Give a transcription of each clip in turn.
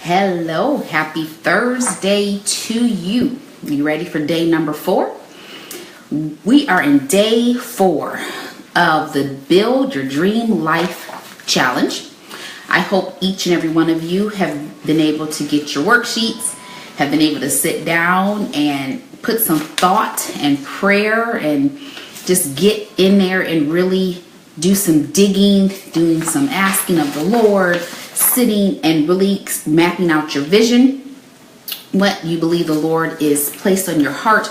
Hello, happy Thursday to you. You ready for day number 4? We are in day 4 of the Build Your Dream Life Challenge. I hope each and every one of you have been able to get your worksheets, have been able to sit down and put some thought and prayer and just get in there and really do some digging, doing some asking of the Lord, sitting and really mapping out your vision, what you believe the Lord is placed on your heart,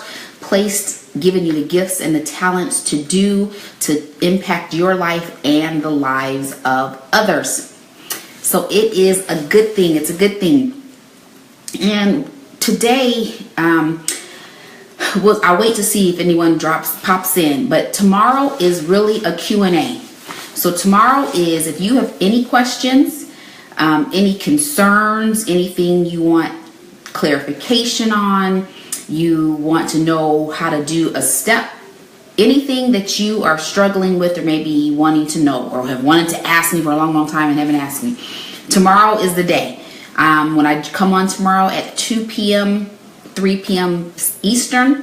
giving you the gifts and the talents to do to impact your life and the lives of others. So it is a good thing. It's a good thing. And today, I'll wait to see if anyone pops in, but tomorrow is really a Q&A. So tomorrow is, if you have any questions, any concerns, anything you want clarification on, you want to know how to do a step, anything that you are struggling with or maybe wanting to know or have wanted to ask me for a long, long time and haven't asked me, tomorrow is the day. When I come on tomorrow at 2 p.m., 3 p.m. Eastern,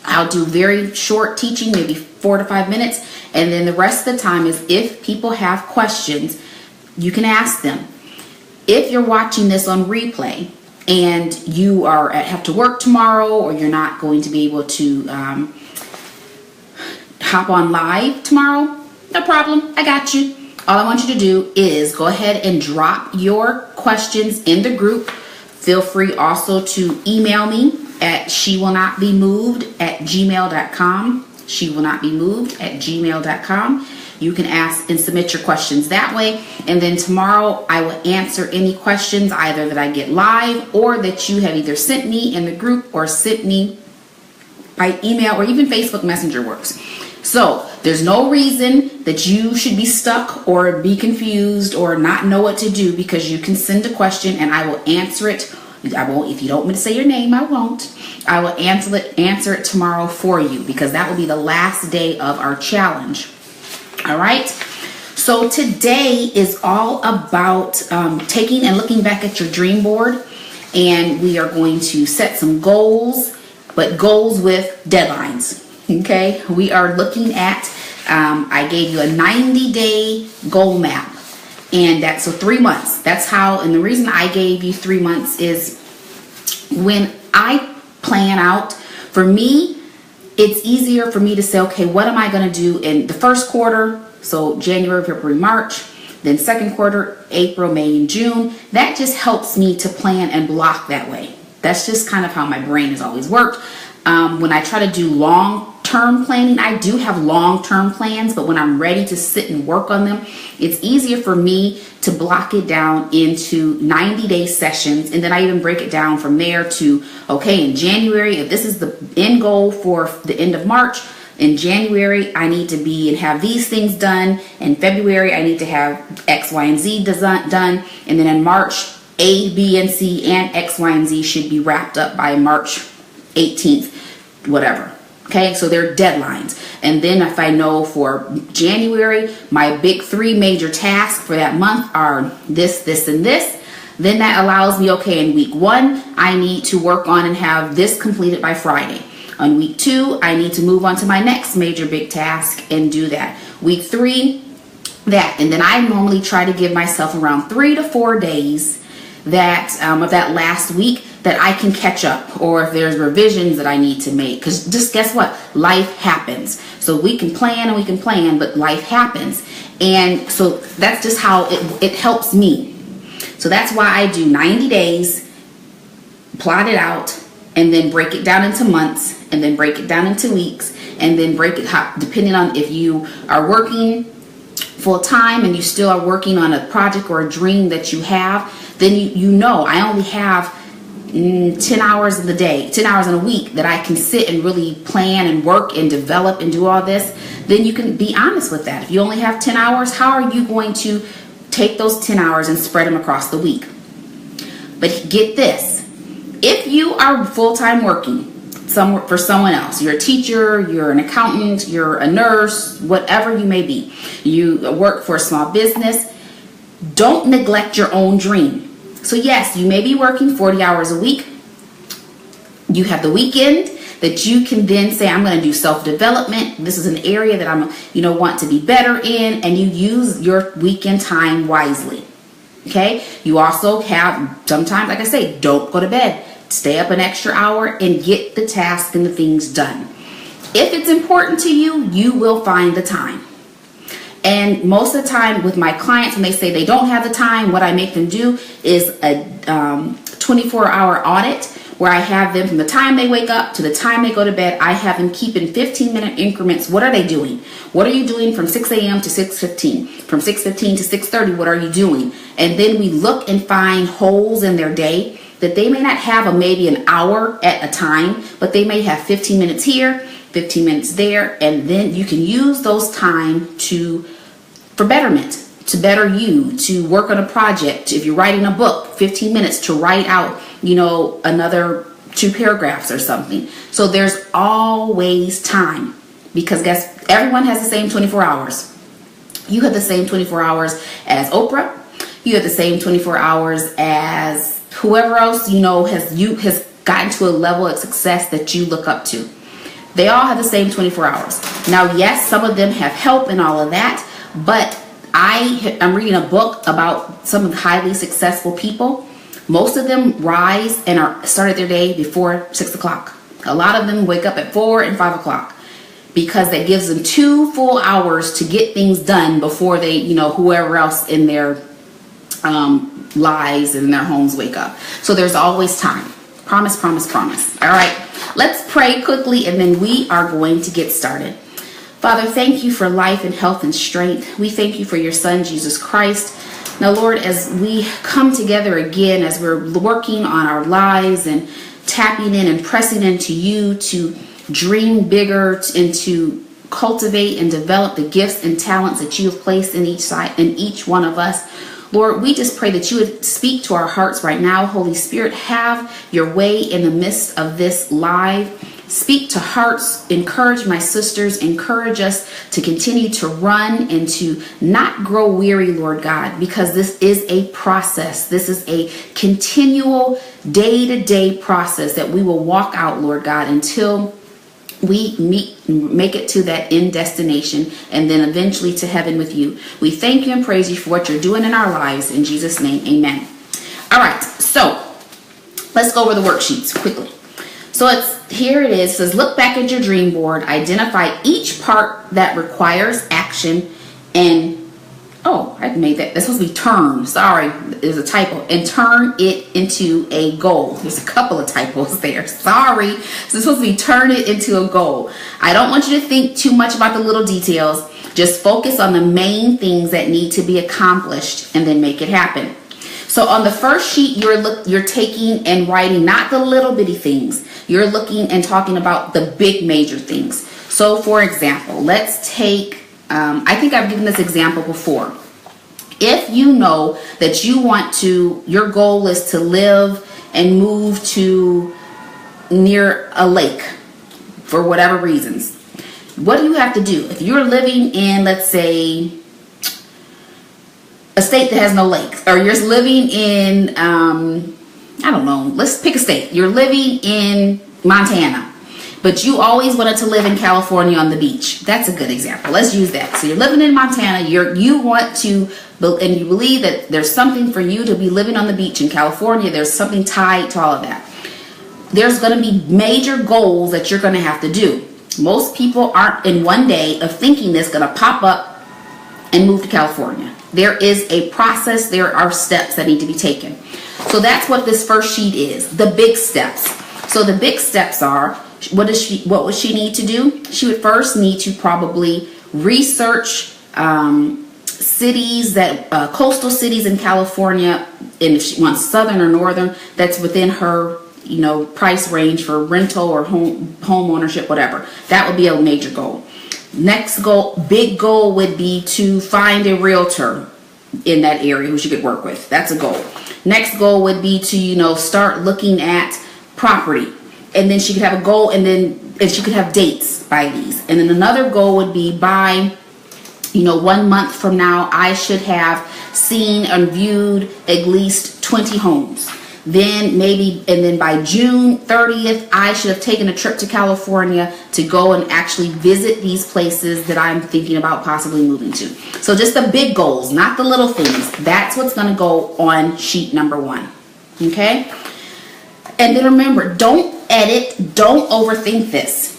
I'll do very short teaching, maybe 4 to 5 minutes. And then the rest of the time is if people have questions, you can ask them. If you're watching this on replay and you have to work tomorrow or you're not going to be able to hop on live tomorrow, no problem. I got you. All I want you to do is go ahead and drop your questions in the group. Feel free also to email me at shewillnotbemoved@gmail.com. shewillnotbemoved@gmail.com. You can ask and submit your questions that way. And then tomorrow I will answer any questions either that I get live or that you have either sent me in the group or sent me by email, or even Facebook Messenger works. So there's no reason that you should be stuck or be confused or not know what to do, because you can send a question and I will answer it. I won't, if you don't want me to say your name, I won't. I will answer it tomorrow for you, because that will be the last day of our challenge. All right. So today is all about taking and looking back at your dream board, and we are going to set some goals, but goals with deadlines. Okay. We are looking at, I gave you a 90-day goal map, and so 3 months. That's how, and the reason I gave you 3 months is when I plan out, for me, it's easier for me to say, okay, what am I going to do in the first quarter? So January, February, March, then second quarter, April, May, and June. That just helps me to plan and block that way. That's just kind of how my brain has always worked. When I try to do long-term planning, I do have long-term plans, but when I'm ready to sit and work on them, it's easier for me to block it down into 90-day sessions. And then I even break it down from there to, okay, in January, if this is the end goal for the end of March, in January, I need to be and have these things done. In February, I need to have X, Y, and Z done. And then in March, A, B, and C, and X, Y, and Z should be wrapped up by March 18th, whatever. Okay, so they're deadlines. And then if I know for January, my big 3 major tasks for that month are this, this, and this, then that allows me, okay, in week 1, I need to work on and have this completed by Friday. On week 2, I need to move on to my next major big task and do that. Week 3, that. And then I normally try to give myself around 3 to 4 days that of that last week that I can catch up, or if there's revisions that I need to make. Because just guess what? Life happens. So we can plan and we can plan, but life happens. And so that's just how it helps me. So that's why I do 90 days, plot it out, and then break it down into months, and then break it down into weeks, and then break it depending on if you are working full time and you still are working on a project or a dream that you have, then you know I only have 10 hours in the day, 10 hours in a week that I can sit and really plan and work and develop and do all this. Then you can be honest with that. If you only have 10 hours, how are you going to take those 10 hours and spread them across the week? But get this, if you are full-time working for someone else, you're a teacher, you're an accountant, you're a nurse, whatever you may be, you work for a small business, don't neglect your own dream. So yes, you may be working 40 hours a week. You have the weekend that you can then say, I'm going to do self-development. This is an area that I'm, want to be better in, and you use your weekend time wisely. Okay. You also have sometimes, like I say, don't go to bed. Stay up an extra hour and get the task and the things done. If it's important to you, you will find the time. And most of the time with my clients, when they say they don't have the time, what I make them do is a 24-hour audit where I have them from the time they wake up to the time they go to bed. I have them keep in 15-minute increments. What are they doing? What are you doing from 6 a.m. to 6:15? From 6:15 to 6:30, what are you doing? And then we look and find holes in their day that they may not have maybe an hour at a time, but they may have 15 minutes here, 15 minutes there, and then you can use those time for betterment, to better you, to work on a project. If you're writing a book, 15 minutes to write out, another 2 paragraphs or something. So there's always time, because everyone has the same 24 hours. You have the same 24 hours as Oprah. You have the same 24 hours as whoever else, has gotten to a level of success that you look up to. They all have the same 24 hours. Now, yes, some of them have help and all of that, but I'm reading a book about some of the highly successful people. Most of them rise and started their day before 6 o'clock. A lot of them wake up at 4 and 5 o'clock because that gives them 2 full hours to get things done before they, whoever else in their lives and in their homes wake up. So there's always time. Promise, promise, promise. All right, let's pray quickly and then we are going to get started. Father, thank you for life and health and strength. We thank you for your son, Jesus Christ. Now, Lord, as we come together again, as we're working on our lives and tapping in and pressing into you to dream bigger and to cultivate and develop the gifts and talents that you have placed in each one of us, Lord, we just pray that you would speak to our hearts right now. Holy Spirit, have your way in the midst of this live. Speak to hearts, encourage my sisters, encourage us to continue to run and to not grow weary, Lord God, because this is a process. This is a continual day-to-day process that we will walk out, Lord God, until we make it to that end destination and then eventually to heaven with you. We thank you and praise you for what you're doing in our lives. In Jesus' name, amen. All right, so let's go over the worksheets quickly. So here it is. It says, look back at your dream board, identify each part that requires action, and I made that. That's supposed to be turn. Sorry, there's a typo. And turn it into a goal. There's a couple of typos there. Sorry. So it's supposed to be turn it into a goal. I don't want you to think too much about the little details. Just focus on the main things that need to be accomplished and then make it happen. So on the first sheet, you're taking and writing not the little bitty things. You're looking and talking about the big major things. So for example, let's take, I think I've given this example before. If you know that your goal is to live and move to near a lake for whatever reasons, what do you have to do? If you're living in, let's say, a state that has no lakes, or you're living in, I don't know, let's pick a state. You're living in Montana, but you always wanted to live in California on the beach. That's a good example. Let's use that. So you're living in Montana, you want to, and you believe that there's something for you to be living on the beach in California. There's something tied to all of that. There's going to be major goals that you're going to have to do. Most people aren't in one day of thinking this going to pop up and move to California. There is a process. There are steps that need to be taken. So that's what this first sheet is, the big steps. So the big steps are, what would she need to do? She would first need to probably research cities coastal cities in California, and if she wants southern or northern, that's within her price range for rental or home ownership, whatever. That would be a major goal. Next goal, big goal, would be to find a realtor in that area who she could work with. That's a goal. Next goal would be to, start looking at property. And then she could have a goal, and she could have dates by these. And then another goal would be by, 1 month from now, I should have seen and viewed at least 20 homes. Then by June 30th, I should have taken a trip to California to go and actually visit these places that I'm thinking about possibly moving to. So just the big goals, not the little things. That's what's going to go on sheet number 1. Okay? And then remember, don't edit, don't overthink this.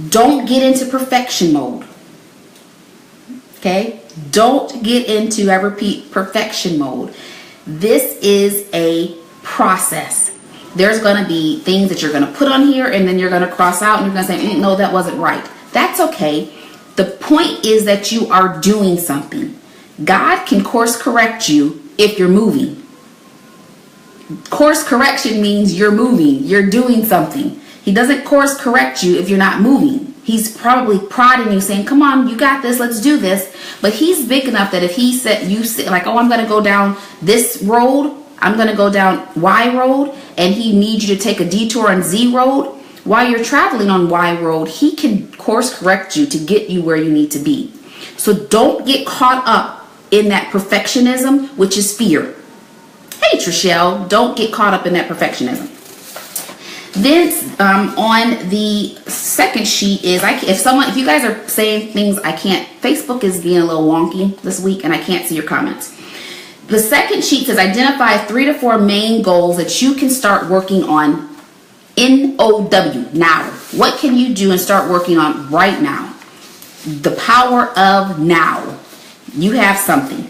Don't get into perfection mode. Okay? Don't get into, I repeat, perfection mode. This is a process. There's going to be things that you're going to put on here and then you're going to cross out and you're going to say, no, that wasn't right. That's okay. The point is that you are doing something. God can course correct you if you're moving. Course correction means you're moving, you're doing something. He doesn't course correct you if you're not moving. He's probably prodding you, saying, come on, you got this, let's do this. But he's big enough that if he said, you say, like, oh, I'm going to go down this road, I'm going to go down Y road, and he needs you to take a detour on Z road, while you're traveling on Y road, he can course correct you to get you where you need to be. So don't get caught up in that perfectionism, which is fear. Hey, Trishelle, don't get caught up in that perfectionism. Then on the second sheet is, if you guys are saying things I can't, Facebook is being a little wonky this week and I can't see your comments. The second sheet says identify 3 to 4 main goals that you can start working on. NOW, now. What can you do and start working on right now? The power of now. You have something.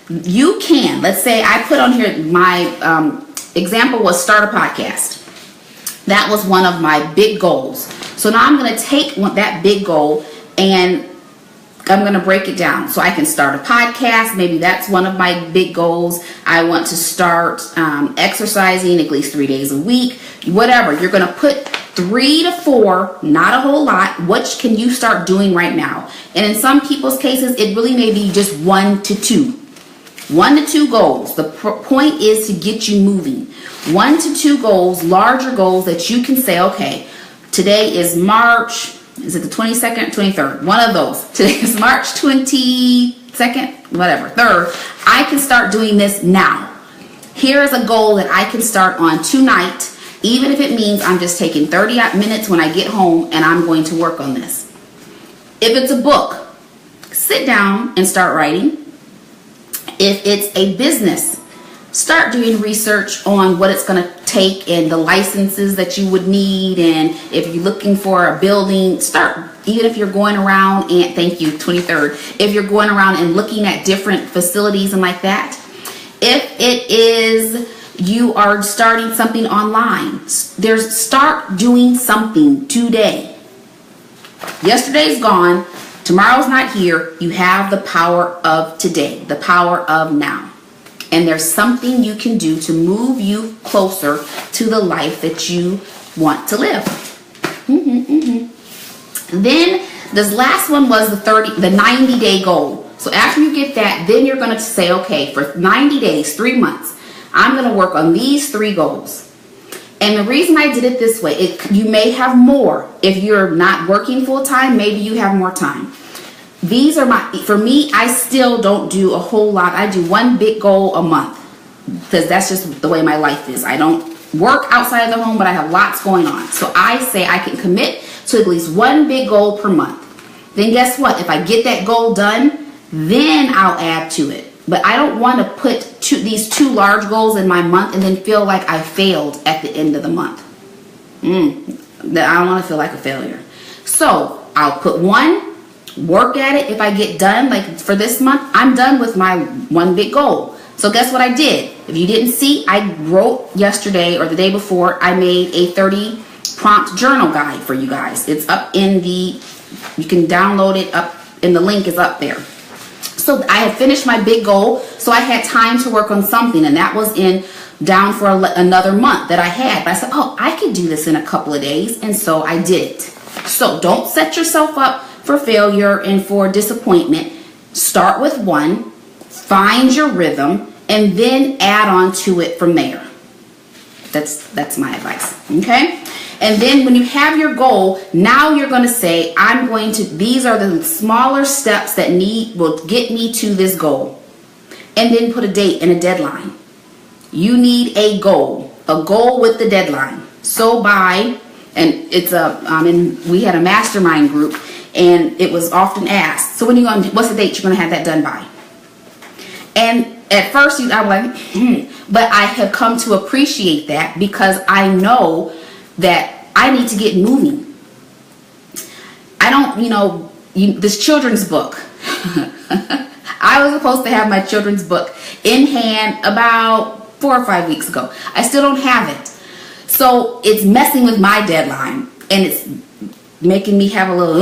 You can, let's say I put on here, my example was start a podcast. That was one of my big goals. So now I'm going to take that big goal and I'm going to break it down. So I can start a podcast. Maybe that's one of my big goals. I want to start exercising at least 3 days a week. Whatever. You're going to put 3 to 4, not a whole lot. What can you start doing right now? And in some people's cases, it really may be just 1 to 2. 1 to 2 goals. The point is to get you moving. 1 to 2 goals, larger goals that you can say, okay, today is March, is it the 22nd, 23rd? One of those. Today is March 22nd, whatever, 3rd. I can start doing this now. Here is a goal that I can start on tonight, even if it means I'm just taking 30 minutes when I get home and I'm going to work on this. If it's a book, sit down and start writing. If it's a business, start doing research on what it's going to take and the licenses that you would need. And if you're looking for a building, start, even if you're going around and, thank you, 23rd, if you're going around and looking at different facilities and like that. If it is, you are starting something online, start doing something today. Yesterday's gone. Tomorrow's not here. You have the power of today, the power of now. And there's something you can do to move you closer to the life that you want to live. Then this last one was the 90-day goal. So after you get that, then you're going to say, okay, for 90 days, 3 months, I'm going to work on these 3 goals. And the reason I did it this way, you may have more. If you're not working full time, maybe you have more time. These are for me, I still don't do a whole lot. I do 1 big goal a month because that's just the way my life is. I don't work outside of the home, but I have lots going on. So I say I can commit to at least 1 big goal per month. Then guess what? If I get that goal done, then I'll add to it. But I don't want to put these 2 large goals in my month and then feel like I failed at the end of the month. I don't want to feel like a failure. So I'll put 1, work at it. If I get done, like for this month, I'm done with my 1 big goal. So guess what I did? If you didn't see, I wrote yesterday or the day before, I made a 30 prompt journal guide for you guys. It's up in you can download it up, and the link is up there. So I had finished my big goal, so I had time to work on something, and that was down for another month that I had. But I said, oh, I could do this in a couple of days, and so I did it. So don't set yourself up for failure and for disappointment. Start with 1, find your rhythm, and then add on to it from there. That's my advice, okay? And then when you have your goal, now you're going to say, these are the smaller steps that will get me to this goal. and then put a date and a deadline. You need a goal with the deadline. So by, and it's we had a mastermind group, and it was often asked, so what's the date you're going to have that done by? And at first I'm like, but I have come to appreciate that, because I know that I need to get moving. I don't, this children's book. I was supposed to have my children's book in hand about 4 or 5 weeks ago. I still don't have it. So it's messing with my deadline, and it's making me have a little,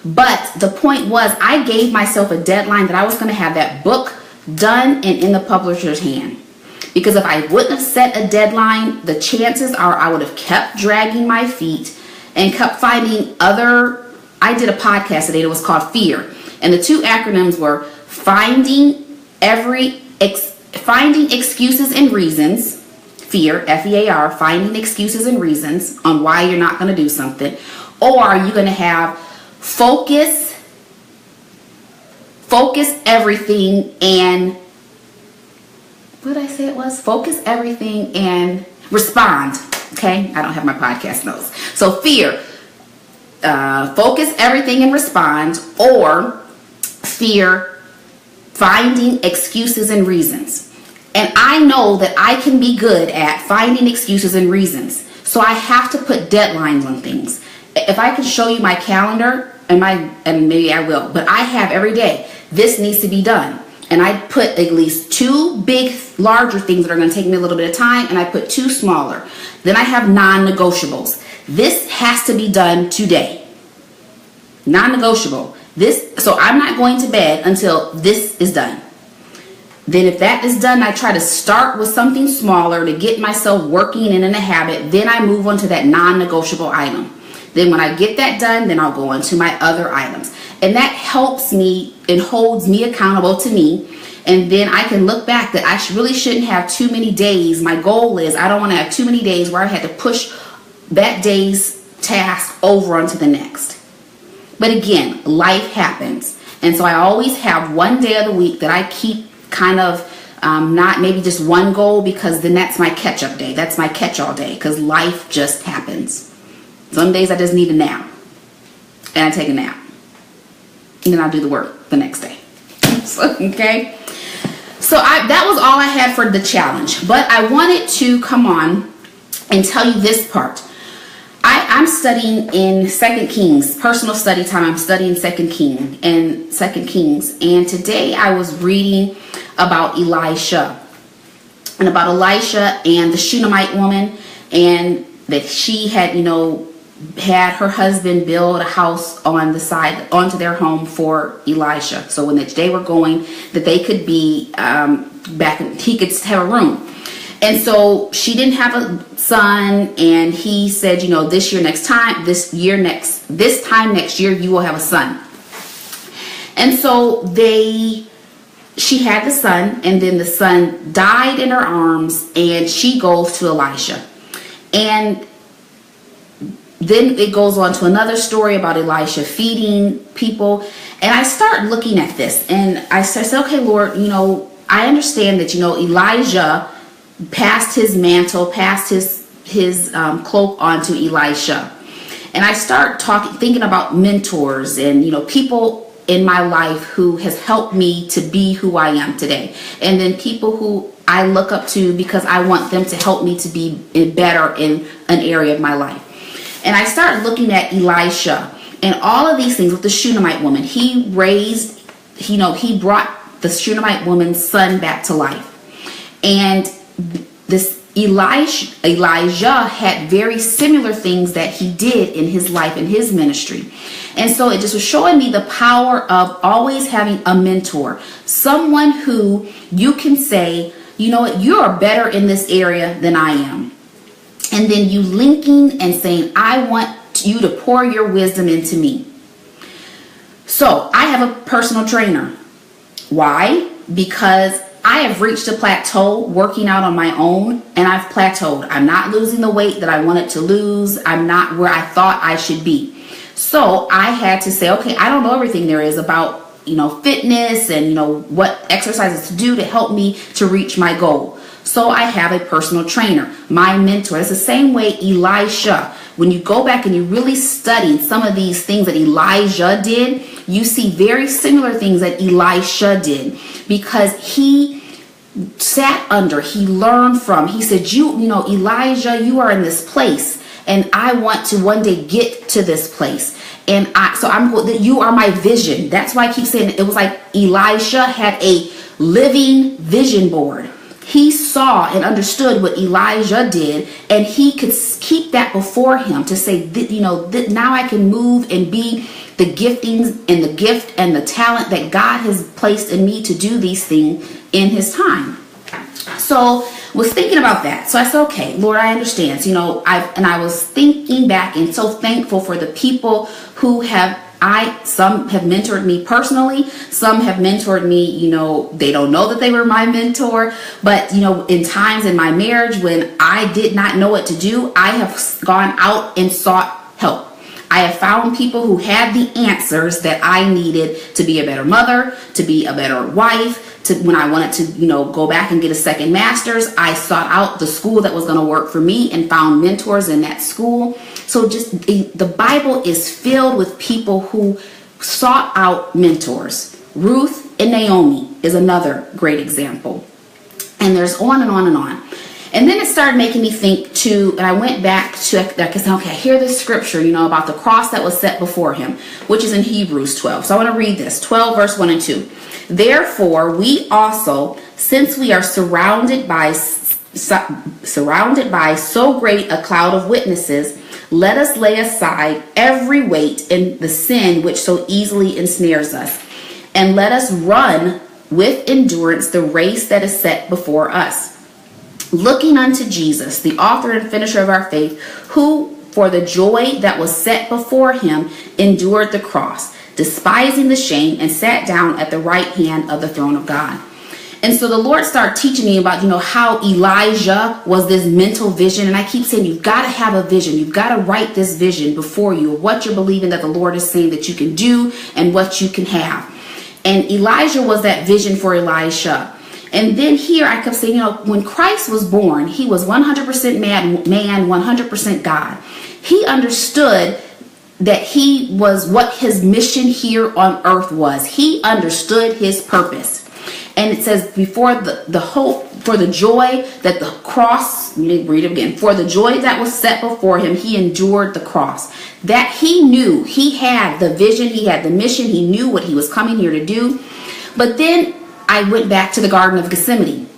But the point was, I gave myself a deadline that I was going to have that book done and in the publisher's hand. Because if I wouldn't have set a deadline, the chances are I would have kept dragging my feet and kept finding I did a podcast today that was called Fear. And the 2 acronyms were finding excuses and reasons. Fear, F-E-A-R, finding excuses and reasons on why you're not going to do something. Or you're going to have focus everything and, what did I say it was? Focus everything and respond. Okay, I don't have my podcast notes. So fear, focus everything and respond, or fear, finding excuses and reasons. And I know that I can be good at finding excuses and reasons. So I have to put deadlines on things. If I can show you my calendar, and maybe I will, but I have every day, this needs to be done. And I put at least 2 larger things that are going to take me a little bit of time, and I put 2 smaller. Then I have non-negotiables. This has to be done today. Non-negotiable. So I'm not going to bed until this is done. Then if that is done, I try to start with something smaller to get myself working and in a habit. Then I move on to that non-negotiable item. Then when I get that done, then I'll go on to my other items. And that helps me and holds me accountable to me. And then I can look back that I really shouldn't have too many days. My goal is I don't want to have too many days where I had to push that day's task over onto the next. But again, life happens. And so I always have one day of the week that I keep kind of not maybe just one goal, because then that's my catch-up day. That's my catch-all day, because life just happens. Some days I just need a nap, and I take a nap, and then I'll do the work the next day. Okay, so that was all I had for the challenge, but I wanted to come on and tell you this part. I'm studying in 2 Kings, personal study time. I'm studying 2 Kings, and today I was reading about Elisha, and about Elisha and the Shunammite woman, and that she had, had her husband build a house on the side onto their home for Elisha. So when they were going, that they could be he could have a room. And so she didn't have a son, and he said, this time next year you will have a son. And so she had the son, and then the son died in her arms, and she goes to Elisha. And then it goes on to another story about Elisha feeding people. And I start looking at this, and I said, okay, Lord, I understand that, Elijah passed his mantle, passed his cloak onto Elisha. And I start thinking about mentors and, people in my life who has helped me to be who I am today. And then people who I look up to because I want them to help me to be better in an area of my life. And I start looking at Elisha and all of these things with the Shunammite woman. He brought the Shunammite woman's son back to life. And this Elijah had very similar things that he did in his life, in his ministry. And so it just was showing me the power of always having a mentor, someone who you can say, you are better in this area than I am. And then you linking and saying, I want you to pour your wisdom into me. So I have a personal trainer. Why? Because I have reached a plateau working out on my own, and I've plateaued. I'm not losing the weight that I wanted to lose. I'm not where I thought I should be. So I had to say, okay, I don't know everything there is about fitness and, what exercises to do to help me to reach my goal. So I have a personal trainer, my mentor. It's the same way Elisha. When you go back and you really study some of these things that Elijah did, you see very similar things that Elisha did, because he sat under, he learned from, he said, Elijah, you are in this place and I want to one day get to this place. And you are my vision. That's why I keep saying it was like Elisha had a living vision board. He saw and understood what Elijah did, and he could keep that before him to say, now I can move and be the giftings and the gift and the talent that God has placed in me to do these things in his time. So was thinking about that. So I said, okay, Lord, I understand. So, I was thinking back and so thankful for the people who some have mentored me personally. Some have mentored me, they don't know that they were my mentor, but in times in my marriage when I did not know what to do, I have gone out and sought help. I have found people who had the answers that I needed to be a better mother, to be a better wife. When I wanted to, go back and get a second master's, I sought out the school that was going to work for me and found mentors in that school. So the Bible is filled with people who sought out mentors. Ruth and Naomi is another great example. And there's on and on and on. And then it started making me think too, and I went back to, I hear this scripture, about the cross that was set before him, which is in Hebrews 12. So I want to read this, 12 verse 1 and 2. Therefore, we also, since we are surrounded by so great a cloud of witnesses, let us lay aside every weight and the sin which so easily ensnares us, and let us run with endurance the race that is set before us, looking unto Jesus, the author and finisher of our faith, who for the joy that was set before him endured the cross, despising the shame, and sat down at the right hand of the throne of God. And so the Lord started teaching me about, how Elijah was this mental vision. And I keep saying, you've got to have a vision. You've got to write this vision before you of what you're believing that the Lord is saying that you can do and what you can have. And Elijah was that vision for Elisha. And then here I kept saying, when Christ was born, he was 100% man, 100% God. He understood that he was what his mission here on earth was. He understood his purpose. And it says before the hope, for the joy that the cross, let me read it again, for the joy that was set before him, he endured the cross. That he knew, he had the vision, he had the mission, he knew what he was coming here to do. But then I went back to the Garden of Gethsemane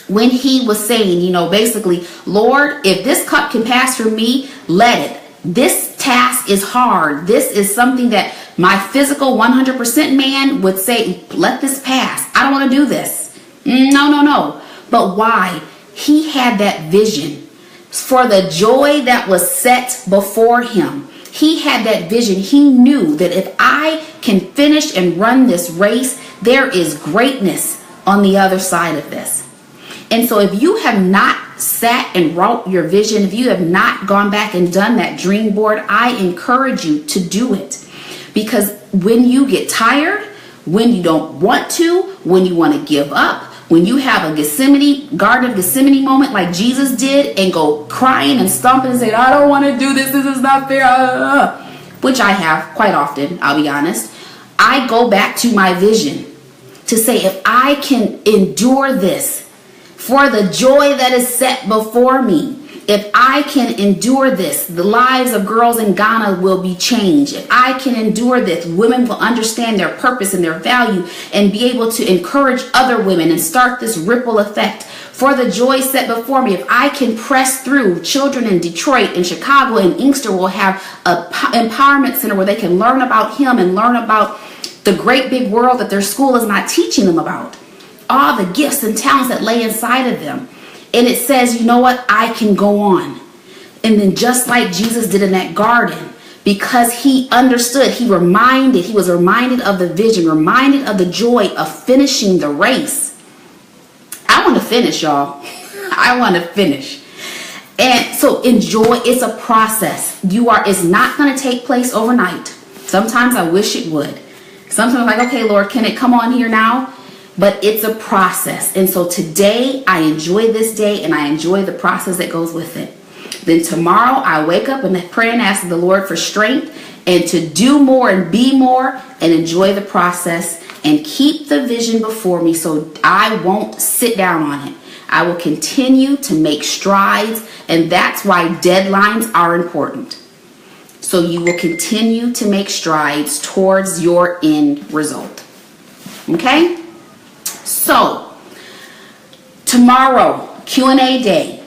when he was saying, basically, Lord, if this cup can pass from me, let it. This task is hard. This is something that my physical 100% man would say, let this pass. I don't want to do this. No. But why? He had that vision for the joy that was set before him. He had that vision. He knew that if I can finish and run this race, there is greatness on the other side of this. And so if you have not sat and wrote your vision, if you have not gone back and done that dream board, I encourage you to do it. Because when you get tired, when you don't want to, when you want to give up, when you have a Garden of Gethsemane moment like Jesus did and go crying and stomping and say, I don't want to do this, this is not fair, which I have quite often, I'll be honest, I go back to my vision to say, if I can endure this for the joy that is set before me, if I can endure this, the lives of girls in Ghana will be changed. If I can endure this, women will understand their purpose and their value and be able to encourage other women and start this ripple effect. For the joy set before me, if I can press through, children in Detroit and Chicago and Inkster will have an empowerment center where they can learn about him and learn about the great big world that their school is not teaching them about. All the gifts and talents that lay inside of them. And it says, you know what? I can go on. And then just like Jesus did in that garden, because he understood, he was reminded of the vision, reminded of the joy of finishing the race. I want to finish, y'all. I want to finish. And so enjoy, it's a process. It's not going to take place overnight. Sometimes I wish it would. Sometimes I'm like, okay, Lord, can it come on here now? But it's a process. And so today I enjoy this day and I enjoy the process that goes with it. Then tomorrow I wake up and pray and ask the Lord for strength and to do more and be more and enjoy the process and keep the vision before me so I won't sit down on it. I will continue to make strides, and that's why deadlines are important. So you will continue to make strides towards your end result. Okay? So, tomorrow, Q&A day.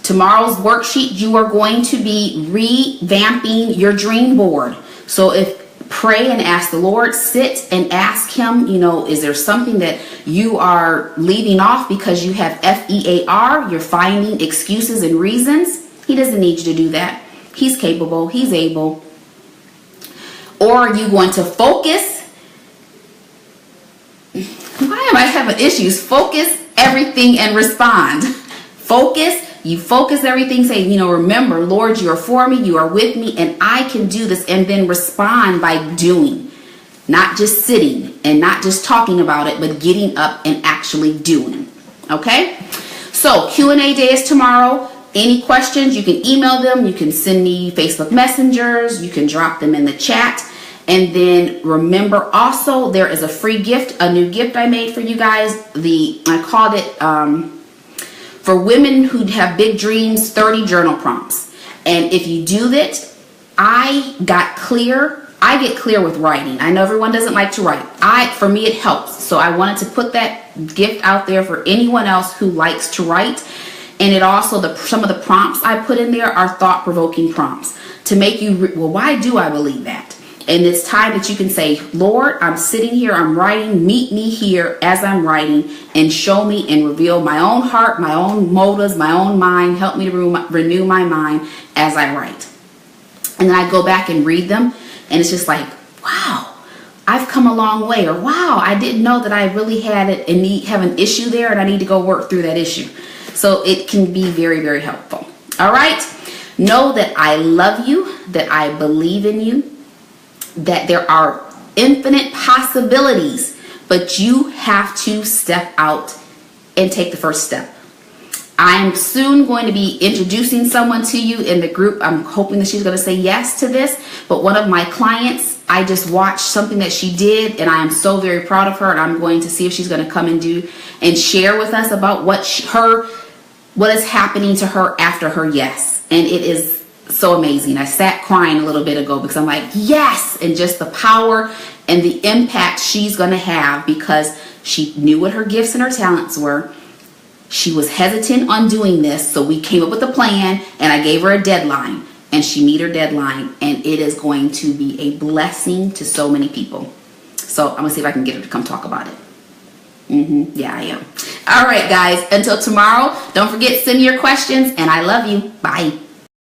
Tomorrow's worksheet, you are going to be revamping your dream board. So pray and ask the Lord, sit and ask him, is there something that you are leaving off because you have FEAR, you're finding excuses and reasons? He doesn't need you to do that. He's capable, he's able. Or are you going to focus? Why am I having issues? Focus everything and respond. Focus. You focus everything, say, remember, Lord, you are for me, you are with me, and I can do this, and then respond by doing. Not just sitting and not just talking about it, but getting up and actually doing. Okay? So, Q&A day is tomorrow. Any questions, you can email them, you can send me Facebook messengers, you can drop them in the chat. And then remember also, there is a free gift, a new gift I made for you guys. I called it, for women who have big dreams, 30 journal prompts. And if you do that, I get clear with writing. I know everyone doesn't like to write. For me, it helps. So I wanted to put that gift out there for anyone else who likes to write. And it also, some of the prompts I put in there are thought-provoking prompts to make you, why do I believe that? And it's time that you can say, Lord, I'm sitting here, I'm writing, meet me here as I'm writing, and show me and reveal my own heart, my own motives, my own mind. Help me to renew my mind as I write. And then I go back and read them, and it's just like, wow, I've come a long way. Or wow, I didn't know that I really had it and have an issue there, and I need to go work through that issue. So it can be very, very helpful. All right? Know that I love you, that I believe in you, that there are infinite possibilities, but you have to step out and take the first step. I am soon going to be introducing someone to you in the group. I'm hoping that she's going to say yes to this, but one of my clients, I just watched something that she did, and I am so very proud of her, and I'm going to see if she's going to come and do and share with us about what is happening to her after her yes. And it is so amazing. I sat crying a little bit ago because I'm like, yes, and just the power and the impact she's going to have because she knew what her gifts and her talents were. She was hesitant on doing this, so we came up with a plan, and I gave her a deadline, and she met her deadline, and it is going to be a blessing to so many people. So I'm going to see if I can get her to come talk about it. Yeah, I am. All right, guys, until tomorrow, don't forget, send me your questions, and I love you. Bye.